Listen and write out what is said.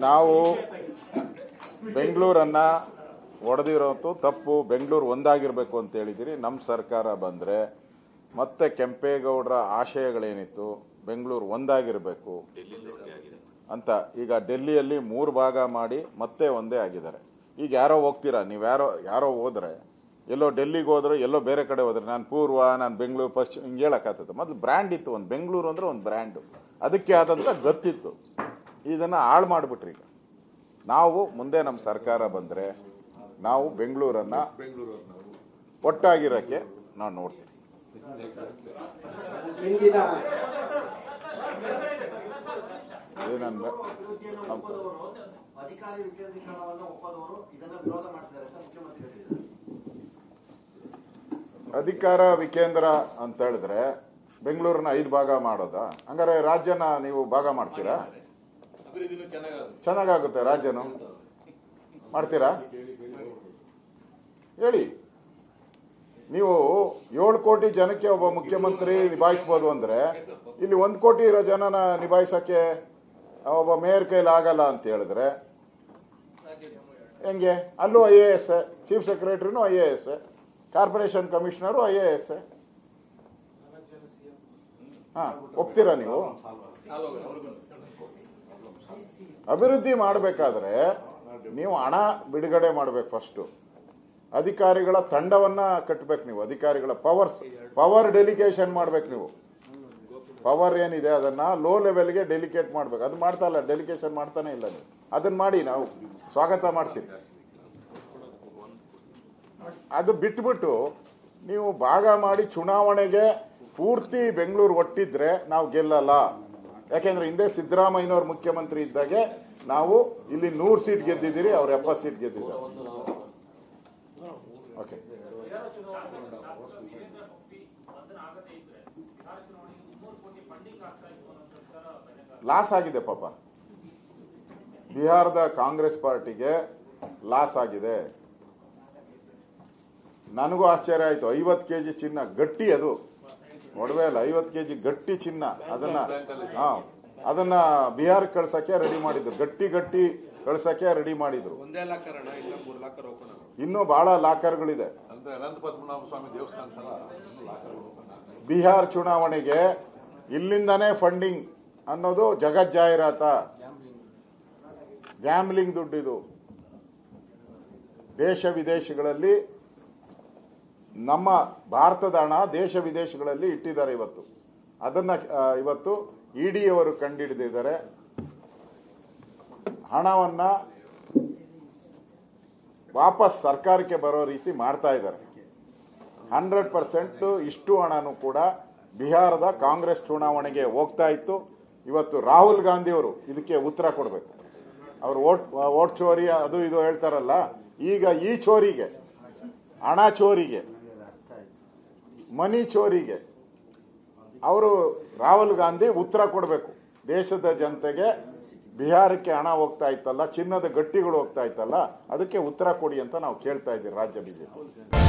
ನಾವು ಬೆಂಗಳೂರನ್ನ ಒಡೆದಿರೋದು ತಪ್ಪು, ಬೆಂಗಳೂರು ಒಂದಾಗಿರಬೇಕು ಅಂತ ಹೇಳಿದಿರಿ. ನಮ್ಮ ಸರ್ಕಾರ ಬಂದರೆ ಮತ್ತೆ ಕೆಂಪೇಗೌಡರ ಆಶಯಗಳೇನಿತ್ತು, ಬೆಂಗಳೂರು ಒಂದಾಗಿರಬೇಕು ಅಂತ, ಈಗ ಡೆಲ್ಲಿಯಲ್ಲಿ 3 ಭಾಗ ಮಾಡಿ ಮತ್ತೆ ಒಂದೇ ಆಗಿದ್ದಾರೆ. ಈಗ ಯಾರೋ ಹೋಗ್ತೀರಾ, ನೀವು ಯಾರೋ ಹೋದ್ರೆ, ಎಲ್ಲೋ ಡೆಲ್ಲಿಗೆ ಹೋದ್ರೆ, ಎಲ್ಲೋ ಬೇರೆ ಕಡೆ ಹೋದ್ರೆ, ನಾನು ಪೂರ್ವ, ನಾನು ಬೆಂಗಳೂರು ಪಶ್ಚಿಮ ಹಿಂಗೆ ಹೇಳೋಕ್ಕಾಗ್ತದೆ. ಮೊದಲು ಬ್ರ್ಯಾಂಡ್ ಇತ್ತು, ಒಂದು ಬೆಂಗಳೂರು ಅಂದರೆ ಒಂದು ಬ್ರ್ಯಾಂಡು, ಅದಕ್ಕೆ ಆದಂಥ ಗೊತ್ತಿತ್ತು. ಇದನ್ನು ಹಾಳು ಮಾಡಿಬಿಟ್ರಿ. ಈಗ ನಾವು ಮುಂದೆ ನಮ್ಮ ಸರ್ಕಾರ ಬಂದರೆ ನಾವು ಬೆಂಗಳೂರನ್ನು ಒಟ್ಟಾಗಿರೋಕ್ಕೆ ನಾವು ನೋಡ್ತೀವಿ. ಅಧಿಕಾರ ವಿಕೇಂದ್ರ ಅಂತ ಹೇಳಿದ್ರೆ ಬೆಂಗಳೂರನ್ನ 5 ಭಾಗ ಮಾಡೋದಾ? ಹಂಗಾರೆ ರಾಜ್ಯನ ನೀವು ಭಾಗ ಮಾಡ್ತೀರಾ? ಚೆನ್ನಾಗುತ್ತೆ. ರಾಜ್ಯನು ಮಾಡ್ತೀರಾ? ಹೇಳಿ. ನೀವು 7 ಕೋಟಿ ಜನಕ್ಕೆ ಒಬ್ಬ ಮುಖ್ಯಮಂತ್ರಿ ನಿಭಾಯಿಸ್ಬೋದು ಅಂದ್ರೆ ಇಲ್ಲಿ 1 ಕೋಟಿ ಇರೋ ಜನನ ನಿಭಾಯಿಸಕ್ಕೆ ಒಬ್ಬ ಮೇಯರ್ ಕೈಲಿ ಆಗಲ್ಲ ಅಂತ ಹೇಳಿದ್ರೆ ಹೆಂಗೆ? ಅಲ್ಲೂ IAS, ಚೀಫ್ ಸೆಕ್ರೆಟರಿನೂ IAS, ಕಾರ್ಪೊರೇಷನ್ ಕಮಿಷನರು IAS. ಒಪ್ತೀರಾ ನೀವು? ಅಭಿವೃದ್ಧಿ ಮಾಡಬೇಕಾದ್ರೆ ನೀವು ಹಣ ಬಿಡುಗಡೆ ಮಾಡಬೇಕು. ಫಸ್ಟು ಅಧಿಕಾರಿಗಳ ತಂಡವನ್ನ ಕಟ್ಟಬೇಕು. ನೀವು ಅಧಿಕಾರಿಗಳ ಪವರ್ ಡೆಲಿಗೇಷನ್ ಮಾಡ್ಬೇಕು. ನೀವು ಪವರ್ ಏನಿದೆ ಅದನ್ನ ಲೋ ಲೆವೆಲ್ಗೆ ಡೆಲಿಗೇಟ್ ಮಾಡ್ಬೇಕು. ಅದು ಮಾಡ್ತಾ ಇಲ್ಲ, ಡೆಲಿಗೇಷನ್ ಮಾಡ್ತಾನೆ ಇಲ್ಲ. ನೀವು ಅದನ್ನ ಮಾಡಿ, ನಾವು ಸ್ವಾಗತ ಮಾಡ್ತೀವಿ. ಅದು ಬಿಟ್ಬಿಟ್ಟು ನೀವು ಭಾಗ ಮಾಡಿ ಚುನಾವಣೆಗೆ ಪೂರ್ತಿ ಬೆಂಗಳೂರು ಒಟ್ಟಿದ್ರೆ ನಾವು ಗೆಲ್ಲಲ್ಲ. ಯಾಕೆಂದ್ರೆ ಹಿಂದೆ ಸಿದ್ದರಾಮಯ್ಯನವ್ರ ಮುಖ್ಯಮಂತ್ರಿ ಇದ್ದಾಗೆ ನಾವು ಇಲ್ಲಿ 100 ಸೀಟ್ ಗೆದ್ದಿದ್ದೀರಿ, ಅವ್ರು 70 ಸೀಟ್ ಗೆದ್ದಿದ್ದಾರೆ. ಓಕೆ, ಲಾಸ್ ಆಗಿದೆ ಪಾಪ. ಬಿಹಾರದ ಕಾಂಗ್ರೆಸ್ ಪಾರ್ಟಿಗೆ ಲಾಸ್ ಆಗಿದೆ. ನನಗೂ ಆಶ್ಚರ್ಯ ಆಯ್ತು. 50 ಕೆಜಿ ಚಿನ್ನ ಗಟ್ಟಿ, ಅದು ಒಡವೆ ಅಲ್ಲ, 50 ಕೆಜಿ ಗಟ್ಟಿ ಚಿನ್ನ. ಅದನ್ನ ಬಿಹಾರಕ್ಕೆ ಕಳ್ಸಕ್ಕೆ ರೆಡಿ ಮಾಡಿದ್ರು. ಗಟ್ಟಿ ಕಳ್ಸಕ್ಕೆ ರೆಡಿ ಮಾಡಿದ್ರು. ಇನ್ನೂ ಬಹಳ ಲಾಕರ್ಗಳಿದೆ. ಬಿಹಾರ್ ಚುನಾವಣೆಗೆ ಇಲ್ಲಿಂದಾನೇ ಫಂಡಿಂಗ್ ಅನ್ನೋದು ಜಗಜ್ಜಾಹಿರಾತ. ಗ್ಯಾಮ್ಲಿಂಗ್ ದುಡ್ಡಿದು. ದೇಶ ವಿದೇಶಗಳಲ್ಲಿ ನಮ್ಮ ಭಾರತದ ಹಣ ದೇಶ ವಿದೇಶಗಳಲ್ಲಿ ಇಟ್ಟಿದ್ದಾರೆ. ಅದನ್ನ ಇವತ್ತು ED ಅವರು ಕಂಡುಹಿಡಿದಿದ್ದಾರೆ. ಹಣವನ್ನ ವಾಪಸ್ ಸರ್ಕಾರಕ್ಕೆ ಬರೋ ರೀತಿ ಮಾಡ್ತಾ ಇದ್ದಾರೆ. 100% ಇಷ್ಟು ಹಣನೂ ಕೂಡ ಬಿಹಾರದ ಕಾಂಗ್ರೆಸ್ ಚುನಾವಣೆಗೆ ಹೋಗ್ತಾ ಇತ್ತು. ಇವತ್ತು ರಾಹುಲ್ ಗಾಂಧಿ ಅವರು ಇದಕ್ಕೆ ಉತ್ತರ ಕೊಡಬೇಕು. ಅವರು ಓಟ್ ಚೋರಿ ಅದು ಇದು ಹೇಳ್ತಾರಲ್ಲ, ಈಗ ಈ ಚೋರಿಗೆ, ಹಣ ಚೋರಿಗೆ, ಮನಿ ಚೋರಿಗೆ ಅವರು ರಾಹುಲ್ ಗಾಂಧಿ ಉತ್ತರ ಕೊಡಬೇಕು. ದೇಶದ ಜನತೆಗೆ ಬಿಹಾರಕ್ಕೆ ಹಣ ಹೋಗ್ತಾ ಇತ್ತಲ್ಲ, ಚಿನ್ನದ ಗಟ್ಟಿಗಳು ಹೋಗ್ತಾ ಇತ್ತಲ್ಲ, ಅದಕ್ಕೆ ಉತ್ತರ ಕೊಡಿ ಅಂತ ನಾವು ಕೇಳ್ತಾ ಇದ್ದೀವಿ ರಾಜ್ಯ ಬಿಜೆಪಿ.